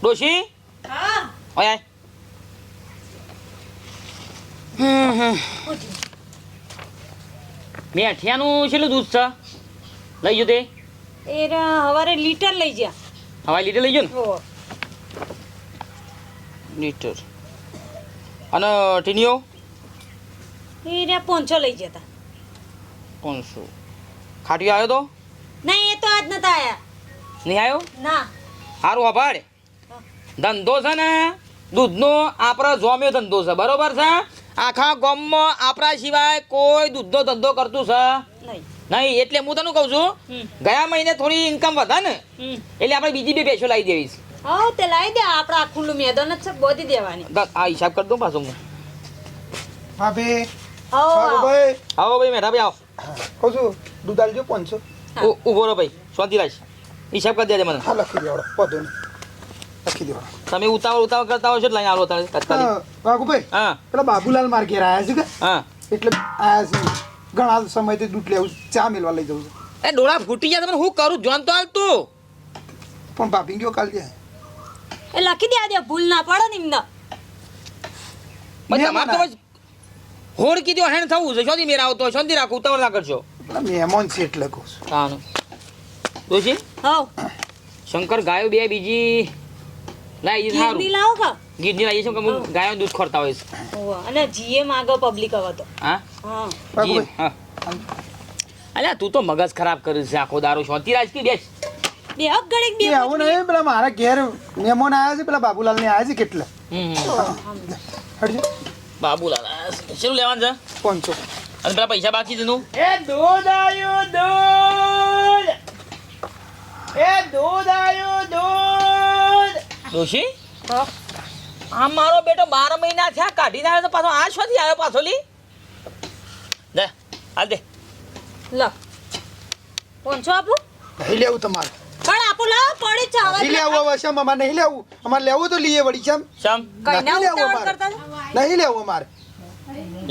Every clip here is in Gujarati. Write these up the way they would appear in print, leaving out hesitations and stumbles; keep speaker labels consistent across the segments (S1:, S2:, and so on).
S1: ડોશી
S2: હા
S1: ઓય મેઠિયાનું છેલ્લું દૂધ છે લઈ જો તે
S2: એ હવારે લીટર લઈ જા
S1: હવા લીટર લઈ જો ને
S2: હો
S1: લીટર અને ટીનીઓ
S2: એ 500 લઈ જતા
S1: 500 ખાટીયો આવ્યો તો
S2: નહીં એ તો આજ નતા આયા
S1: નહીં આવ્યો
S2: ના
S1: સારું આભાર ધંધો છે ને દૂધનો આપણા જોમ્યો ધંધો છે બરોબર છે આખા ગામમાં આપણા સિવાય કોઈ દૂધનો ધંધો કરતું છે
S2: નહીં
S1: નહીં એટલે હું તને કહું છું ગયા મહિને થોડી ઇન્કમ વધે ને એટલે આપણે બીજી 2 ભેંસો લાવી દેવીશ
S2: હા તે લાવી દે આપણા આ ખુલ્લું મેદાન જ છે બોધી દેવાની
S1: આ હિસાબ કરી દઉં પાછો હું
S3: ભાભી
S2: આવો
S3: ભાઈ
S1: આવો ભાઈ મેઠા ભાઈ આવો
S3: કહું છું દૂધ આલજો 500
S1: ઉભો રહો ભાઈ શાંતિ રાખ હિસાબ કરી દેજે મને
S3: હા લખી દેવાડો વધુ નહીં લખી દેવાડો
S1: તમે ઉતાવળ કરતા હોય છે એટલે અહીંયા આવો તાત્કાલિક
S3: વાઘુભાઈ
S1: હા
S3: પેલા બાબુલાલ માર ઘેર આવ્યા છે કે
S1: હા
S3: એટલે આયા છે ઘણા સમયથી દૂધ લેવું છે, ચા મેલવા લઈ જવું છે
S1: એ ડોળા ફૂટી ગયા તમે હું કરું જોન તો હાલ તું
S3: પણ ભાભી ગયો કાલ ત્યાં
S2: એ લખી દે આજે ભૂલ ના પડે ને એમને
S1: પછી તમારે તો બસ હોડ કીધું હેણ થવું છે શાંતિ મેરા આવતો શાંતિ રાખો ઉતાવળ ના કરશો
S3: પેલા મહેમાન છે એટલે કહું છું
S1: તાનું દોશી
S2: હવ
S1: શંકર ગાયો બે બીજી લાવી સારું
S2: ગીરની લાવો કા
S1: ગીરની લાવી છે કે હું ગાયો દૂધ ખોરતા હોય છે
S2: હોવે અને જીએ માગો પબ્લિક હવે તો
S1: હા
S2: હા
S1: જી
S3: વાઘુભાઈ
S1: હા અલ્યા તું તો મગજ ખરાબ કરે છે આખો દારૂ શાંતિ રાજકી બેસ
S2: બે હક ઘડીક બે
S3: એ આવું નહીં પેલા મારા ઘેર મહેમાન આવ્યા છે પેલા બાબુલાલ ને આવ્યા છે કેટલા હટજો
S1: બાબુલાલ શું લેવાનું છે
S3: 500
S1: અને પેલા પૈસા બાકી છે નું
S4: એ દૂધ આયું દૂધ એ દૂધ આયું દૂધ
S1: દોશી
S2: હા
S1: આ મારો બેટો 12 મહિના થયા કાઢીને આવ્યો તો પાછો આ શોથી આવ્યો પાછો લી દે હાલ દે
S2: લો 500 આપું
S3: નહીં લેવું તમારે
S2: પણ આપો લાવ પડી ચાવા
S3: નહીં લેવું હવે શેમ અમારે નહીં લેવું અમારે લેવું તો લઈએ વળી શેમ
S1: શમ
S2: કઈ ના
S3: નથી લેવું
S2: ઉતાવળ
S3: અમારે.
S2: કરતા
S3: નહીં લેવું અમારે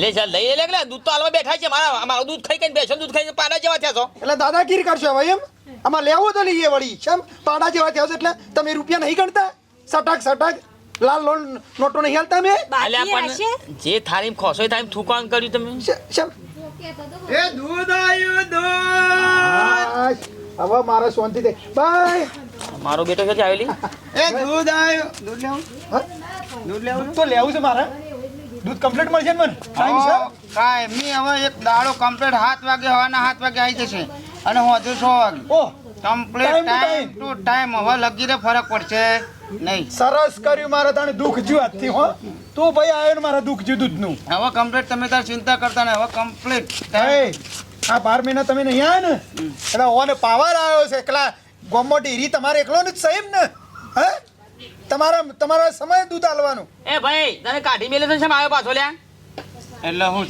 S1: લે ચાલ લઈ લે દૂધ તો હાલવા બેઠા છે મારા મારું દૂધ ખાઈ ખાઈને બેસો દૂધ ખાઈને પાડા જેવા થયા છો
S3: એટલે દાદાગીરી કરશો હવે એમ અમારે લેવું તો લઈએ વળી શેમ પાડા જેવા થયા છો એટલે તમે રૂપિયા નહીં ગણતા સટક લાલ લોલ નોટો નહીં હાલતા મેં
S1: અલ્યા
S2: બાકી હશે
S1: પણ જે થાળી ખોસો થાળી થૂકવાનું કર્યું તમે
S3: શેમ
S4: એ દૂધ આયું દૂધ
S3: હવે મારે શાંતિ દે બાય
S1: મારો બેટો ક્યાંથી આવેલી
S4: એ દૂધ આયું દૂધ લેવું દૂધ લેવું
S3: દૂધ તો લેવું છે મારે દૂધ કમ્પ્લીટ મળશે ને મને ટાઈમ છે
S4: કાંઈ મી હવે એક દાડો કમ્પ્લીટ 7 વાગે હવાના 7 વાગે આવી જશે અને હોજે 6 વાગે
S3: ઓહ
S4: કમ્પ્લીટ ટાઈમ ટુ ટાઈમ હવે લગીરે ફરક પડશે નહીં
S3: સરસ કર્યું મારે તને દુઃખ જ્યું આજથી હો તું ભાઈ આવ્યો ને મારા દુઃખ જ્યું દૂધનું
S4: હવે કમ્પ્લીટ તમે તાર ચિંતા કરતા ને હવે કમ્પ્લીટ
S3: એ આ 12 મહિના તમે નહીં આવ્યા ને એટલે ઓને પાવર આવ્યો છે એકલા ગોમો ડેરી તમારે એકલો જ સહીમ ને હે તમારા સમય દૂધ આલવાનું
S1: એ ભાઈ તને કાઢી મેલે છે શેમ આવ્યો પાછો લ્યા
S4: એટલે શું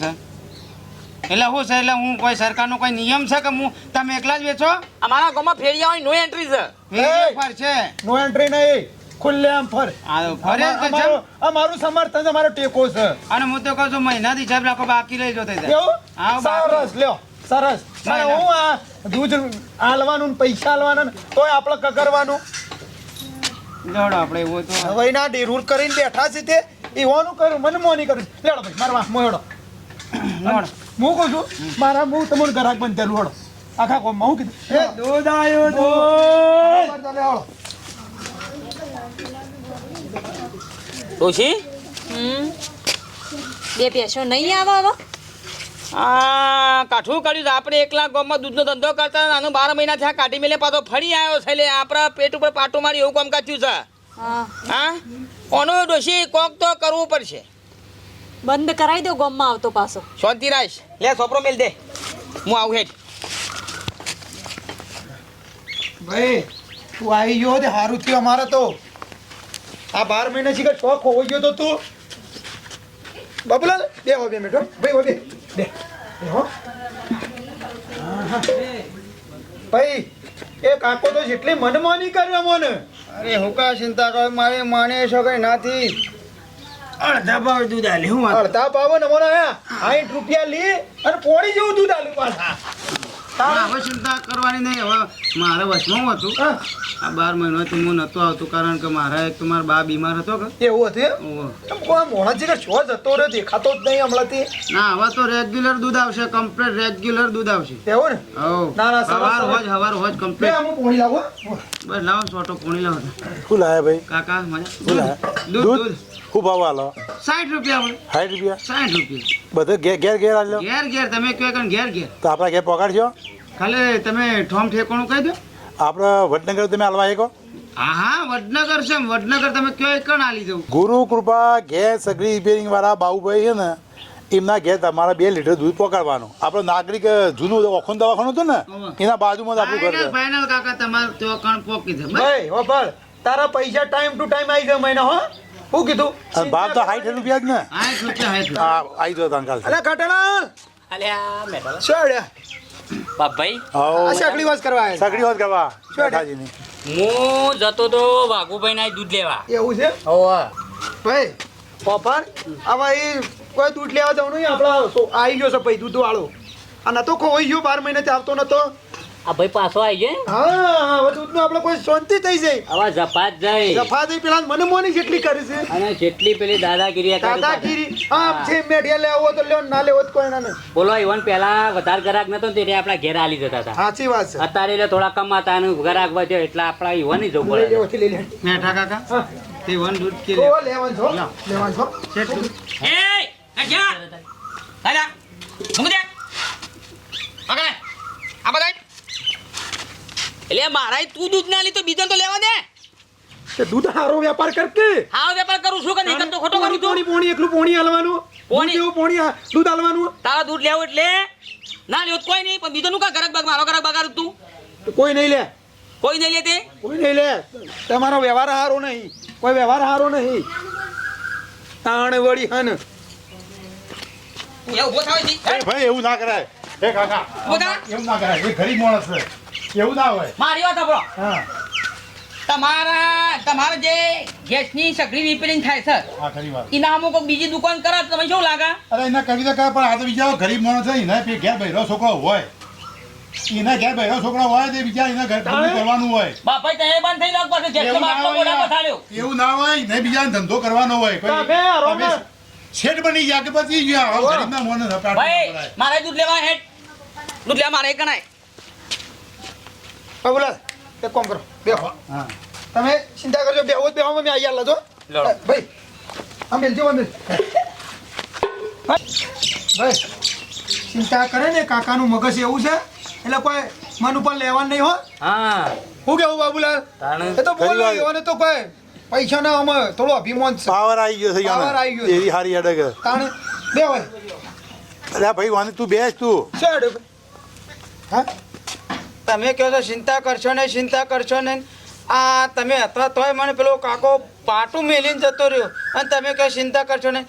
S4: છે એટલે હું કોઈ સરકારનો કોઈ નિયમ છે કે હું તમે એકલા જ વેચો
S1: અમારા ગામમાં ફેરિયાઓની નો એન્ટ્રી છે
S4: વેચો પર છે
S3: નો એન્ટ્રી નહીં ખુલ્લે આમ ફર
S4: આ ફરે જ છે.
S3: અમારું સમર્થન અમારો ટેકો છે
S4: અને હું તો કહું છું મહિનાથી હિસાબ રાખો બાકી લઈ જો તે
S3: એવું
S4: હા, બાકી.
S3: સરસ લ્યો સરસ
S4: ના,
S3: અને
S4: ના.
S3: હું આ દૂધ આલવાનું ને પૈસા આલવાના ને તોય આપણે કગરવાનું
S4: જોડો આપણે એવું તો
S3: હવે ના રૂલ કરીને બેઠા છે તે એવાનું કર્યું મને મોની કર્યું લેડો ભાઈ મારવા મોડો
S4: જોડો
S3: હું કહું છું મારા હું તમારું ગ્રાહક બંધ ચાલુ હડો આખા કોમમાં હું કીધું
S4: એ દૂધ આયું
S3: દૂધ
S1: ડોશી
S2: બે પેશો નહીં આવે હવે
S1: આ કાઠું કર્યું છે આપણે એકલા ગામમાં દૂધનો ધંધો કરતા આનું 12 મહિના થયા કાઢી મેલે પાછો ફરી આવ્યો છે એટલે આપણા પેટ ઉપર પાટું મારી એવું કામ કાચ્યું છે
S2: હા
S1: હા ઓનો ડોશી કોક તો કરવું પડશે
S2: બંધ કરાવી દો ગોમમાં આવતો પાછો
S1: શાંતિ રાખ લે સોપરો મેલ દે હું આવું હેઠ
S3: ભાઈ તું આવી ગયો તે સારું થયું અમારે તો આ 12 મહિના શીખર શોખ હોવો ગયો તો તું બાબુલાલ બે હો બે મિનિટ હો. ભાઈ હો બે હો ભાઈ એ કાકો તો જેટલી મનમાની કર્યો મને
S4: અરે હું કા ચિંતા કરો મારે માને છોકરી નાથી અડધા ભાવ દૂધ આલે હું વાત
S3: અડધા પાવો ને મને આયા 60 રૂપિયા લી અને પોણી જેવું દૂધ આલ્યું પાછા
S4: હવે ચિંતા કરવાની નહીં. હવે મારે વચમાં હું હતું
S3: હા,
S4: આ 12 મહિનાથી હું નહોતો આવતો કારણ કે મારા એક તો મારા બા બીમાર હતો કે
S3: એવું હતું એમ?
S4: ઓહો.
S3: એમ કોઈ મોહન જીગર છો જતો રહ્યો દેખાતો જ નહીં હમણાંથી.
S4: ના હવે તો રેગ્યુલર દૂધ આવશે, કમ્પ્લીટ રેગ્યુલર દૂધ આવશે.
S3: એવું ને?
S4: હવ.
S3: ના, ના, સરસ,
S4: હવાર
S3: સરસ.
S4: હોજ
S3: બે
S4: કમ્પ્લીટ.
S3: હું પોણી લાવો.
S4: બસ લાવો સોટો પોણી લાવો.
S5: શું લાયા ભાઈ
S4: કાકા
S5: શું
S4: મજા
S5: લાયા
S4: દૂધ
S5: દૂધ
S4: દૂધ
S5: શું ભાવ આલો
S4: 60 રૂપિયા આપણે
S5: 60 રૂપિયા
S4: 60 રૂપિયા
S5: બધે ઘેર ઘેર ઘેર આલ્યો
S4: ઘેર ઘેર તમે કયો કે ઘેર ઘેર
S5: તો આપણા ઘેર પગાડશો
S4: ખાલી તમે ઠોમ ઠેકોણું કહી દો.
S5: આપણે વડનગર તમે આલવા આવો
S4: હા હા વડનગર છે વડનગર તમે કયો કણ આલી જવું.
S5: ગુરુ કૃપા ગેસ સગડી રિપેરિંગ વાળા બાબુભાઈ છે ને એમના ઘેર તમારા 2 લીટર દૂધ પકડવાનું આપણે નાગરિક જૂનું ઓખોન દવાખાનું હતું ને એના બાજુમાં જ આપણું ઘર છે
S4: ફાઇનલ કાકા તમારે તો કણ પોકી છે બસ.
S3: ભાઈ હો ભાઈ તારા પૈસા ટાઈમ ટુ ટાઈમ આવી જાય મહિના હો. શું કીધું?
S5: અને ભાવ તો 60 રૂપિયા જ ને
S4: 60 રૂપિયા 60
S5: હા આવી જાવ તાન કાલ
S3: અલે કાટેલા
S1: અલ્યા મેઠા
S3: શું અડ્યા?
S1: બાપભાઈ
S5: આવો
S3: આ શકડી વાત કરવા આવ્યા
S5: સગડી વાત કરવા
S3: શું
S5: બેઠાજીની
S1: હું જતો તો વાઘુભાઈ ના દૂધ લેવા.
S3: છે? એવું છે
S1: ઓવા
S3: ભાઈ પોપર હવે એ કોઈ દૂધ લેવા જવાનું નહીં આપણા આવી ગયો છે ભાઈ દૂધ વાળો આ નતો ખોઈ ગયો 12 મહિનાથી આવતો નતો.
S1: આ ભાઈ પાછો આવી જાય
S3: હા હવે દૂધનું આપણે કોઈ શાંતિ થઈ જાય.
S1: હવે જપાત જાય
S3: જફા થઈ પેલા મને મોની જેટલી કરી છે
S1: અને જેટલી પેલી દાદાગીરી કરી
S3: દાદાગીરી હા છે મેઢિયા લેવો તો લેવો ના લેવો તો કોઈ ના નહીં.
S1: બોલો ઈવન પેલા વધારે ગ્રાહક નતો ને ત્યારે આપણા ઘેર આલી જતા હતા.
S3: સાચી વાત છે.
S1: અત્યારે એટલે થોડા કમાતા અને ગ્રાહક વધ્યો એટલે આપણા ઈવન જ જવું
S3: લઈ
S1: પડે.
S3: લેવો લઈ લે.
S4: મેઠા કાકા
S3: હા
S4: તે વન દૂધ કે
S3: ઓ લેવાનું છો લેવાનું છો.
S4: કેટલું
S1: એ ક્યાં દાદા મૂકી દે પકડ આ બધા એટલે મારા તું દૂધ ના લીધું બીજો તો લેવા દે.
S3: તે દૂધ હારો વેપાર કર કે
S1: હા વેપાર કરું છું કે નહીં કરતો ખોટો કરું તું.
S3: પોણી એકલું પોણી હાલવાનું
S1: પોણી?
S3: એવું પોણી દૂધ હાલવાનું
S1: તારા દૂધ લેવું એટલે ના લેવું તો કોઈ નહીં પણ બીજો નું કા ગરક બગ મારો ગરક બગાડ તું
S3: કોઈ નહીં લે
S1: કોઈ નહીં લેતે.
S3: કોઈ નહીં લે તમારો વ્યવહાર હારો નહીં કોઈ વ્યવહાર હારો નહીં તાણ વળી હન
S1: એવું ઉભો થાવ જી.
S5: એ ભાઈ એવું ના કરાય એ કાકા
S1: ઉભો થા.
S5: એવું ના કરાય એ ગરીબ માણસ છે એવું ના હોય
S1: મારી વાત સાંભળો.
S5: હા
S1: તમારા જે ગેસની સગડી રિપેરિંગ થાય છે
S5: હા ખરી વાત
S1: એના અમુક બીજી દુકાન કરે તો તમે શું લાગે?
S5: અરે એના કવિતા કરે પણ આ તો બીજા ગરીબ માણસ છે એના પે ઘેર બૈરો છોકરો હોય એના ઘેર બૈરો છોકરો હોય તે બીજા એના ઘર ધંધો કરવાનું હોય
S1: બાપાઈ તો એ બંધ થઈ લાગ પાછું ગેસનો
S5: એવું ના
S1: બાટલો
S5: હોય
S1: બોલા
S5: યાર.
S1: પથાડ્યો.
S5: એવું ના હોય ને બીજા ધંધો કરવાનો હોય
S3: તમે આરોને.
S5: શેઠ બની ગયા કે પછી ગયા ગરીબના મોને સપાટ
S1: ભાઈ મારે દૂધ લેવા હેઠ દૂધ લેવા મારે કણાય.
S3: બાબુલાલ એક કામ કરો બેહો
S5: હા
S3: તમે ચિંતા કરજો બેહો જ બેહો મેં આઈ આલા જો
S1: લડો.
S3: ભાઈ આમ બેલજો આમ બેલ. ભાઈ ચિંતા કરે ને કાકાનું મગજ એવું છે એટલે કોઈ મન ઉપર લેવાનું નહીં હો.
S1: હા
S3: હું કેવું બાબુલાલ
S1: તાણે
S3: એ તો બોલો
S5: ખરી વાત.
S3: એવાને તો કોઈ પૈસા ના આમાં થોડો અભિમાન છે
S5: પાવર આવી ગયો છે
S3: પાવર આવી ગયો છે.
S5: એવી હારી અડગ
S3: તાણે બે હોય
S5: અરે ભાઈ વાની તું બેસ તું
S3: શું અડે હા
S4: તમે કહો છો ચિંતા કરશો ને આ તમે હતા તોય મને પેલો કાકો પાટું મેલીને જતો રહ્યો અને તમે કહો ચિંતા કરશો ને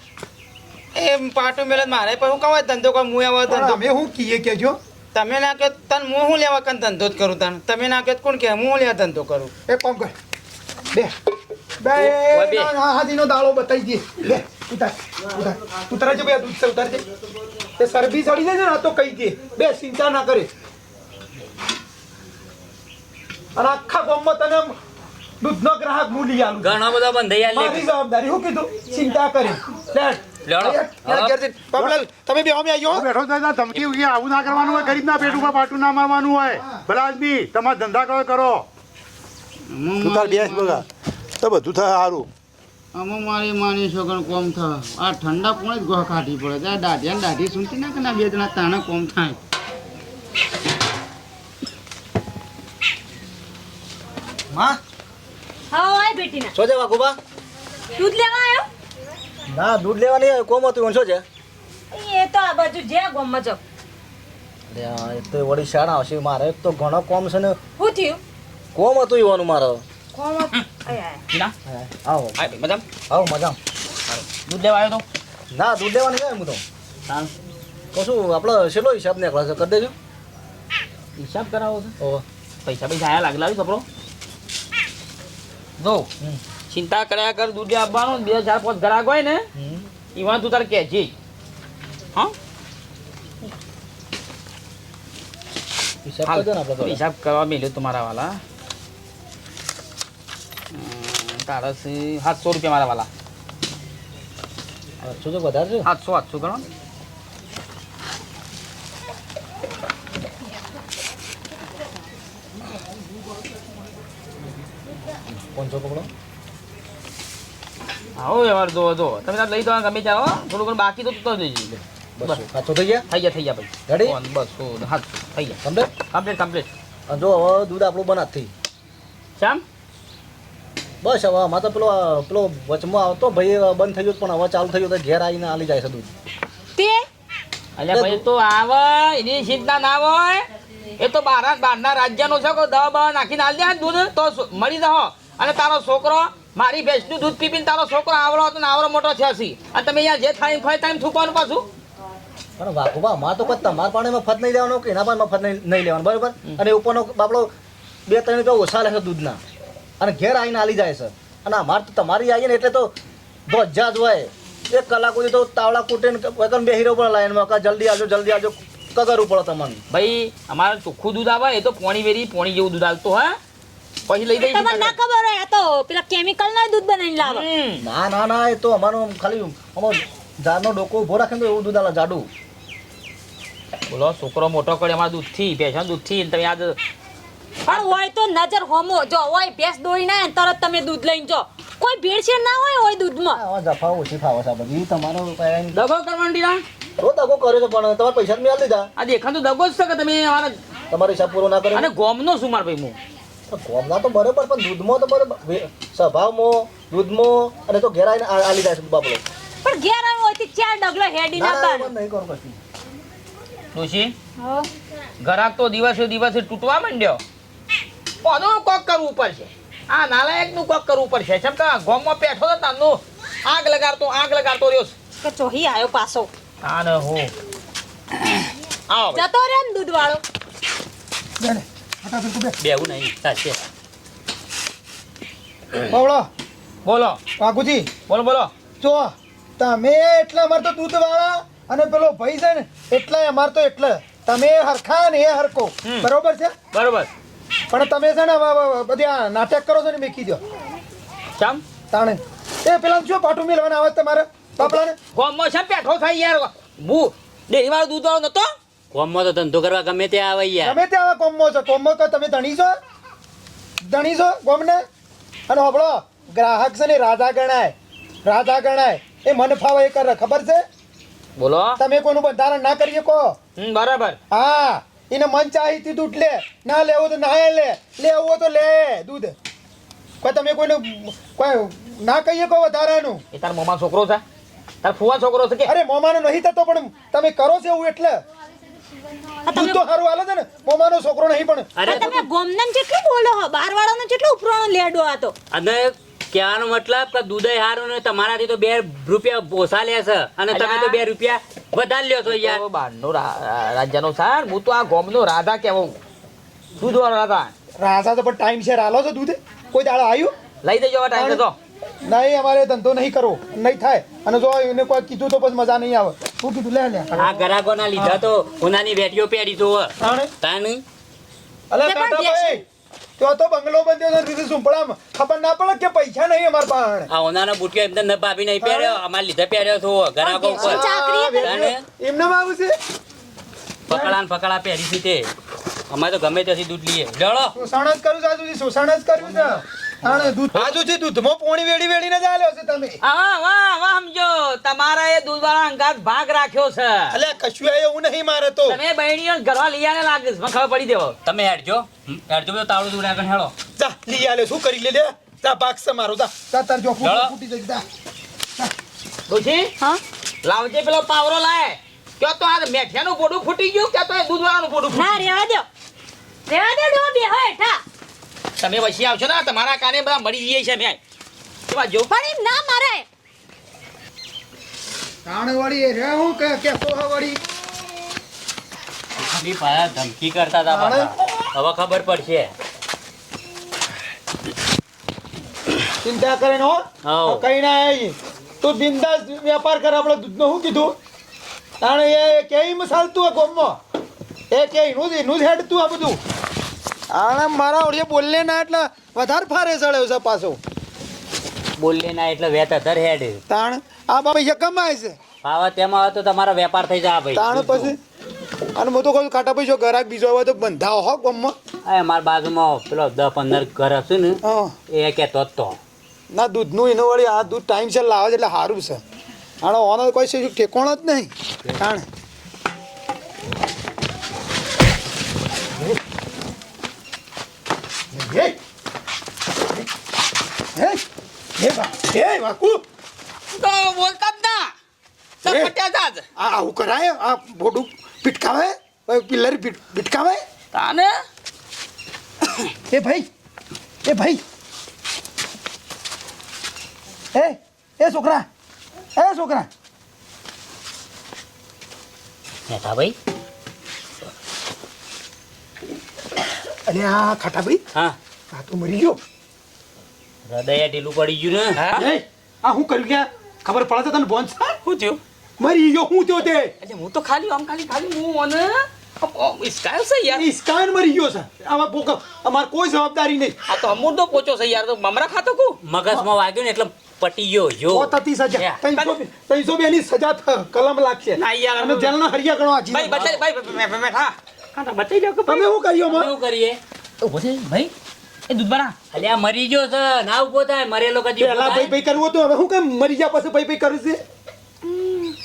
S4: એ પાટું મેલે મારે પણ હું કહેવાય ધંધો કર હું એવો
S3: પણ
S4: ધંધો
S3: અમે શું કહીએ કેજો
S4: તમે ના કહો તને હું લેવા કન ધંધો જ કરું તને તમે ના કહો કોણ કે હું લેવા ધંધો કરું
S3: એક કામ કર બે બે
S1: બે.
S3: હાથીનો દાળો બતાવી દે બે ઉતાર ઉતાર છે બે દૂધ છે ઉતાર છે એ સરબી ચડી જાય ને આ તો કહી દે બે ચિંતા ના કરે અને આખા ગામમાં તને દૂધનો ગ્રાહક હું લઈ આલું
S1: ઘણા બધા બંધાઈ
S3: મારી જવાબદારી શું કીધું ચિંતા કરે
S1: લેડો.
S3: બાબુલાલ તમે બે અમે આવ્યો
S5: બેઠો દાદા ધમકી ઉગી આવું ના કરવાનું હોય ગરીબના પેટ ઉપર પાટું ના મારવાનું હોય ભલા આદમી તમારે ધંધા કરો તું તાર બેસ બગા તો બધું થાય સારું
S4: અમે મારી માની છોકરા કોમ થાય આ ઠંડા પોણે જ ગોહ કાઢી પડે ત્યાં દાઢિયા દાઢી સુનતી ના કે ના બે જણા તાણે કોમ થાય
S3: માં
S2: હા આય બેટીના
S3: શું છે વાઘુબા
S2: દૂધ લેવા આવ્યો
S3: ના દૂધ લેવા નહીં કોમ હતું શું છે
S2: એ તો આ બાજુ જે ગામમાં જાવ
S3: એ તો વળી શાળા આવશે મારે તો ઘણો કોમ છે ને
S2: શું થયું
S3: કોમ હતું ઈવાનું મારો
S2: કોમ આય
S1: ના
S3: આવો
S1: આ ભાઈ મજામ
S3: આવો મજા
S1: દૂધ લેવા આવ્યો તો
S3: ના દૂધ લેવા નહીં આવ્યો હું તો
S1: તાણ
S3: તો શું આપણે છેલ્લો હિસાબ નીકળે છે કરી દેજો
S1: હિસાબ કરાવો છે
S3: ઓ
S1: પૈસા આયા લાગલા કપડો જો ચિંતા કર્યા કર દૂધ આપવાનું 2 4 5 ગ્રાહક હોય ને ઈમાં તું તારે કહેજે હા
S6: હિસાબ કરજો ને આપણે તો.
S1: હિસાબ કરવા મેલ્યો તમારા વાલા તારા છે 700 રૂપિયા મારા વાલા.
S6: શું છે વધારે છે?
S1: 800 ગણો.
S6: પાંચસો પકડો.
S1: આવો વ્યવહાર જો તમે તાર લઈ દો ગમે ત્યાં હો. થોડું ઘણું બાકી તો તું દેજો.
S6: બસ 700 થઈ ગયા.
S1: થઈ ગયા ભાઈ.
S6: Ready?
S1: બસ 700 થઈ ગયા. કમ્પ્લીટ.
S6: અને જો હવે દૂધ આપણું બનાત થઈ.
S1: શામ
S6: બસ હવે આમાં તો પેલો વચમાં આવતો ભાઈ બંધ થઈ ગયો પણ હવે ચાલુ થઈ ગયો તો ઘેર આવીને આલી જાય છે દૂધ.
S2: તે
S1: અલ્યા ભાઈ તો આવે એની ચિંતા ના હોય. એ તો બહારના રાજ્યનો છે કોઈ દવા બવા નાખીને આલી દે દૂધ તો મળી રહો. અને તારો છોકરો મારી ભેંસનું દૂધ પીપીને તારો છોકરો આવડો હતો ને આવડો મોટો છે હસી. અને તમે અહીંયા જે થાય ફાય ટાઈમ થૂકવાનું પાછું.
S6: પણ વાઘુબા માં તો કોઈ તમારા પાણીમાં ફત નહીં લેવાનો કે એના પાણીમાં ફત નહીં લેવાનું બરાબર. અને ઉપરનો બાપડો 2-3 રૂપિયા ઓછા લે છે દૂધના અને ઘેર આવીને આલી જાય છે. અને અમારે તો તમારી આવીએ ને એટલે તો ધોજા જ હોય. 1 કલાક સુધી તો તાવડા કૂટીને વગર બેહી રહ્યો પડે લાઈનમાં કે જલ્દી આવજો કગરવું પડે તમને.
S1: ભાઈ અમારે ચોખ્ખું દૂધ આવે એ તો પોણી જેવું દૂધ આવતું હોય પછી લઈ
S2: તમને ના
S1: દઈ.
S2: ખબર હોય આ તો પેલા કેમિકલ ના દૂધ બનાવીને લાવે.
S6: ના એ તો અમારું ખાલી અમારો ઝાડનો ડોકો ઊભો રાખે ને તો એવું દૂધ આલે જાડું.
S1: બોલો છોકરો મોટો કરે અમારા દૂધથી ભેંસના દૂધથી ને તમે આજ
S2: પણ હોય તો નજર હોમો જો હોય ભેંસ દોઈ ના તરત તમે દૂધ લઈને જો કોઈ ભેળસેળ ના હોય દૂધમાં.
S6: હવે જફા ઓછી ફાવે છે આ બધી તમારો
S1: દગો કરવાનો ટીના.
S6: તો દગો કર્યો છે પણ તમારે પૈસા મેળ લીધા.
S1: આ દેખાતું દગો જ છે કે તમે અમારા
S6: તમારો હિસાબ પૂરો ના કર્યો.
S1: અને ગોમનો શું માર ભાઈ હું
S6: કોમના તો બરોબર પણ દૂધમાં તો બરોબર સ્વભાવમાં દૂધમાં અને તો ઘેર આવીને આલી જાય છે બાપડો.
S2: પણ ઘેર આવ્યો હોય તો 4 ડગલો હેડી ના
S6: ના
S2: બાર.
S6: નહીં કરું કશું.
S1: ડોશી
S2: હો
S1: ઘરાક તો દિવસે તૂટવા માંડ્યો. કોનું કોક કરવું પડશે. આ નાલાયકનું કોક કરવું પડશે. જેમ કે ગોમમાં પેઠો તો તાનો આગ લગાડતો રહ્યો છે.
S2: કે ચોહી આવ્યો પાછો
S1: આને હો આવો ભાઈ.
S2: જતો રે ને દૂધ વાળો.
S3: બેને ફટાફટ તું બે
S1: બેવું નહીં સાચે.
S3: બાવળો
S1: બોલો
S3: વાઘુજી
S1: બોલો
S3: જો તમે એટલે અમારે તો દૂધવાળા અને પેલો ભાઈ છે ને એટલે અમારે તો એટલે તમે હરખા ને એ હરખો બરોબર છે.
S1: બરોબર.
S3: પણ તમે છે ને બધી આ નાટક કરો છો ને મેકી દો
S1: ચમ
S3: તાણે એ પેલા શું પાટું મેળવાના આવે તમારે બાપડાને
S1: ગોમમાં છે પેઠો થાય યાર. હું ડેરી વાળો દૂધ વાળો નતો.
S7: કોમમાં તો ધંધો કરવા ગમે તે આવે યાર.
S3: તમે ત્યાં આવા કોમમાં છો કોમમાં તો તમે ધણી છો ગોમને અને હોબળો ગ્રાહક છે ને રાજા ગણાય એ મન ફાવે એ કરે ખબર છે.
S1: બોલો
S3: તમે કોઈનું બંધારણ ના કરી શકો.
S1: બરાબર.
S3: હા એને મન ચાહીથી દૂધ લે ના લેવું તો ના લેવું હોય તો લે દૂધ. કોઈ તમે કોઈને કોઈ ના કહીએ કો વધારાનું.
S1: એ તાર મોમાં છોકરો છે તાર ફુવા છોકરો છે કે
S3: અરે મોમાનો નહીં થતો પણ તમે કરો છો એવું એટલે દૂધ તો સારું હાલે છે ને મોમાનો છોકરો નહીં પણ
S7: અરે
S2: આ તમે ગોમનામ જેટલું બોલો હો બાર વાળાનો જેટલો ઉપરાણો લેડો આ તો.
S7: અને કહેવાનો મતલબ કે દૂધ સારું ને તમારાથી તો 2 રૂપિયા ઓછા લે છે અને તમે તો 2 રૂપિયા વધારે લ્યો છો યાર.
S1: બહારનો રાજ્યનો સાર હું તો આ ગોમનો રાધા કહેવું. દૂધ વાળો રાધા.
S3: રાજા તો પણ ટાઈમ શેર હાલો છો દૂધ કોઈ દાડો આવ્યું
S1: લઈ દેજો આ ટાઈમ તો.
S3: નહીં અમારે ધંધો નહીં કરવો નહીં થાય અને જો એને કોઈ કીધું તો પછી મજા નહીં આવે. શું કીધું લે
S7: આ ગ્રાહકોના લીધા તો ઉનાની વેટીઓ પહેરી તો તાણી.
S3: અલા કાકા ભાઈ તો બંગલો બંધ્યો છે રીતિ સુંપળામાં ખબર ના પડે કે પૈસા નહીં અમાર પાસે.
S7: આ ઉનાનો બુટિયો એમને ન ભાભી નહીં પહેર્યો અમારે લીધે પહેર્યો છો ગ્રાહકો ઉપર. તાણે
S3: એમને આવું છે
S7: પકડા પહેરી છે તે અમારે તો ગમે ત્યાંથી દૂધ લઈએ લડો.
S3: શોષણ જ કર્યું છે આજુ સુધી શોષણ જ કર્યું છે તાણે દૂધ આજુથી દૂધમાં પોણી વેડીને જ આલ્યો છે તમે.
S1: વાહ સમજો તમારા એ દૂધ વાળા અંગાત ભાગ રાખ્યો છે.
S3: અલે કશું એવું નહીં મારે તો
S1: તમે બહેણીઓ ઘરવા લઈ આને લાગે છે મને ખબર પડી દેવો.
S7: તમે હેડજો તો તાળું દૂધ આગળ હેડો.
S3: જા લઈ આલે શું કરી લે જા ભાગ છે મારો જા તાર જો ફૂટી જઈ જા.
S1: ડોશી
S2: હા
S1: લાવજે પેલો પાવરો લાય. ક્યાં તો આ મેઠિયાનું પોડું ફૂટી ગયું ક્યાં તો એ દૂધ વાળાનું પોડું
S2: ના રેવા દો ડો બે હોય ઠા.
S1: તમે પછી આવશો ને તમારા કાને બધા મળી જઈએ છે મેં કેવા જો.
S2: પણ એમ ના મારે
S3: તાણ વળી રે હું કે તો વળી
S7: બી પાયા ધમકી કરતા હતા પાછા. હવે ખબર પડશે.
S3: ચિંતા કરે હો
S7: હાઉ.
S3: કઈ ના આવી તું બિંદાસ વેપાર કર આપણે દૂધનો શું કીધું તાણે એ કેવી મસાલ તું ગોમમાં એ કે એનું જ હેડ તું આ બધું આને મારા ઓળીએ બોલલે ના એટલે વધારે ફારે ચડ્યો છે પાછો
S7: બોલે ના એટલે વેત અધર હેડ
S3: તાણ આ બાબા અહીંયા કમાય છે
S7: આવા તેમાં આવે તો તમારો વેપાર થઈ જાય ભાઈ.
S3: તાણ પછી અને હું તો કહું કાટા ભાઈ જો ગ્રાહક બીજો હોય તો બંધાવો હો ગમમાં
S7: આ અમારા બાજુમાં પેલો 10-15 ઘર હશે ને
S3: હા
S7: એ કહેતો જ તો
S3: ના દૂધનું એનો વળી આ દૂધ ટાઈમસર લાવે છે એટલે સારું છે આનો ઓનો કોઈ છે ઠેકોણો જ નહીં તાણ વાકુ
S1: તો બોલતા જ ના ચટપટ્યા જાજ
S3: આ આવું કરાય આ બોડું પીટકાવે પિલ્લર પીટકાવે
S1: તાને
S3: એ ભાઈ એ છોકરા
S7: નેતા ભાઈ.
S3: અરે આ ખાટા ભાઈ
S7: હા
S3: આ તો મરી ગયો
S7: હૃદય ઢીલું પડી ગયું ને.
S1: હા
S3: એ આ હું કર્યું કે ખબર પડે તો તને બોન છે
S1: શું થયું
S3: મરી ગયો હું થયો તે
S1: એટલે હું તો ખાલી હું અને ઇસ્કાયો છે યાર
S3: ઇસ્કાન મરી ગયો છે આમાં પોક અમાર કોઈ જવાબદારી નહીં
S1: આ તો અમૂર્દો પોચો છે યાર તો મમરા ખાતો કુ
S7: મગજમાં વાગ્યું ને એટલે પટી ગયો જો.
S3: પોતાથી સજા
S7: યા.
S3: 300 બેની સજા કલમ લાગશે
S1: ના યાર.
S3: અને જેલનો હરિયા ગણો આજી
S1: ભાઈ બચાઈ ભાઈ બેઠા કાંટા બચાઈ જાવ કે
S3: તમે શું કર્યો
S7: અમે
S3: માં
S7: શું કરીએ
S1: ઉભો છે ભાઈ એ દૂધવાળા
S7: અલ્યા મરી ગયો છે ના ઉભો થાય મરેલો કદી
S3: પેલા ભાઈ ભાઈ કરવું હતું હવે હું કેમ મરી ગયા પછી ભાઈ ભાઈ કરું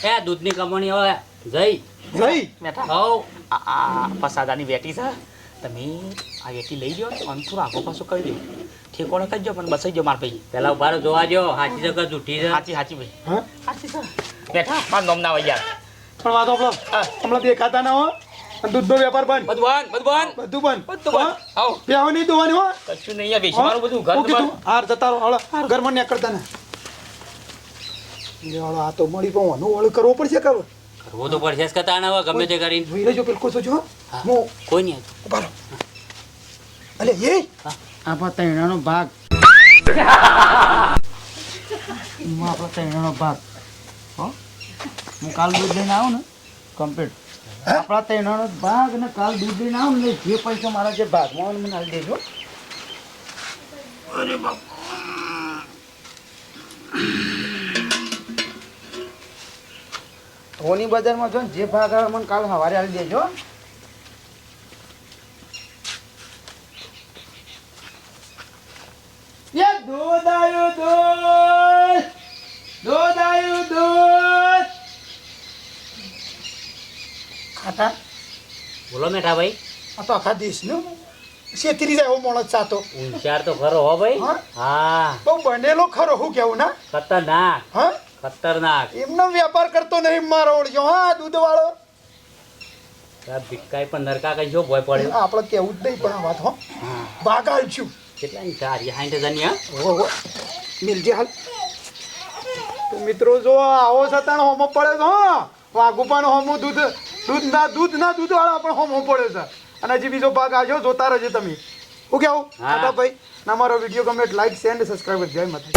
S3: છે
S7: એ દૂધની કમાણી હવે જઈ
S3: જઈ
S1: બેઠા
S7: હવ
S1: આ પસાદાની વેટી છે તમે આ વેટી લઈ જાઓ અને થોડું આગો પાછું કરી દો ઠેકોણે કરજો પણ બસાઈ જો માર ભાઈ
S7: પેલા ઉભારો જોવા જો હાચી જગત જૂઠી છે.
S1: સાચી ભાઈ
S3: હા
S1: સાચી છે બેઠા માર નોમ ના હોય યાર
S3: પણ વાતો હમણાં દેખાતા ના હો અને દૂધનો વેપાર બંધ
S1: બધું બંધ
S3: બધું બંધ
S1: બધું બંધ આવો
S3: પ્યાવો નહીં દોવાની હો
S1: કશું નહીં યાર બેસી મારું બધું ઘર
S3: હું કીધું
S1: બંધ.
S3: હાર જતા રહો હાલો ઘરમાં નીકળતા ને હાલો આ તો મળી પણ વાનું ઓળું કરવો પડશે કે હવે
S7: કરવો તો પડશે જ કતા ના હવે ગમે તે કરીને.
S3: જોઈ લેજો પેલો સોચો
S7: હા.
S3: હું
S7: કોઈ નહીં
S3: ઉભા રહો અલે એ
S4: આપણા તૈણાનો ભાગ આપણો તૈણાનો ભાગ હો હું કાલ દૂધ લઈને આવું ને કમ્પ્લીટ આપણા તૈણાનો ભાગ ને કાલ દૂધ લઈને આવું ને જે પૈસા મારા જે ભાગમાં આવે ને મને આલી દેજો ધોની બજારમાં જો ને જે ભાગ આવે મને કાલ સવારે આલી દેજો દૂધ ખાતા
S7: બોલો મેઠા ભાઈ.
S3: આ તો આખા દેશનું છેતરી જાય એવો માણસ સાતો
S7: હોશિયાર તો ખરો હો ભાઈ.
S3: હા?
S7: હા
S3: બહુ બનેલો ખરો હું કેવું ના
S7: ખતરનાક
S3: હા
S7: ખતરનાક.
S3: એમનો વેપાર કરતો નહીં મારો ઓળખ્યો હા દૂધ વાળો
S7: આ ભીટકાઈ પણ નરકા કઈ જો ભોય પડ્યો.
S3: આપણે કેવું જ નહીં પણ આ વાત હો ભાગાલ છું
S7: કેટલાની 60,000 હા.
S3: ઓહો મિલજે હાલ તો મિત્રો જો આવો છતાં હોમો પડે છે હો વાઘુપાનો હોમો દૂધ વાળો પણ હોમો પડે છે અને હજી બીજો ભાગ આવજો જોતા રહેજો તમે હું કેવું
S7: હા.
S3: ભાઈ ના મારો વિડીયો ગમે લાઈક શેર અને સબસ્ક્રાઈબ કરજો જય માતા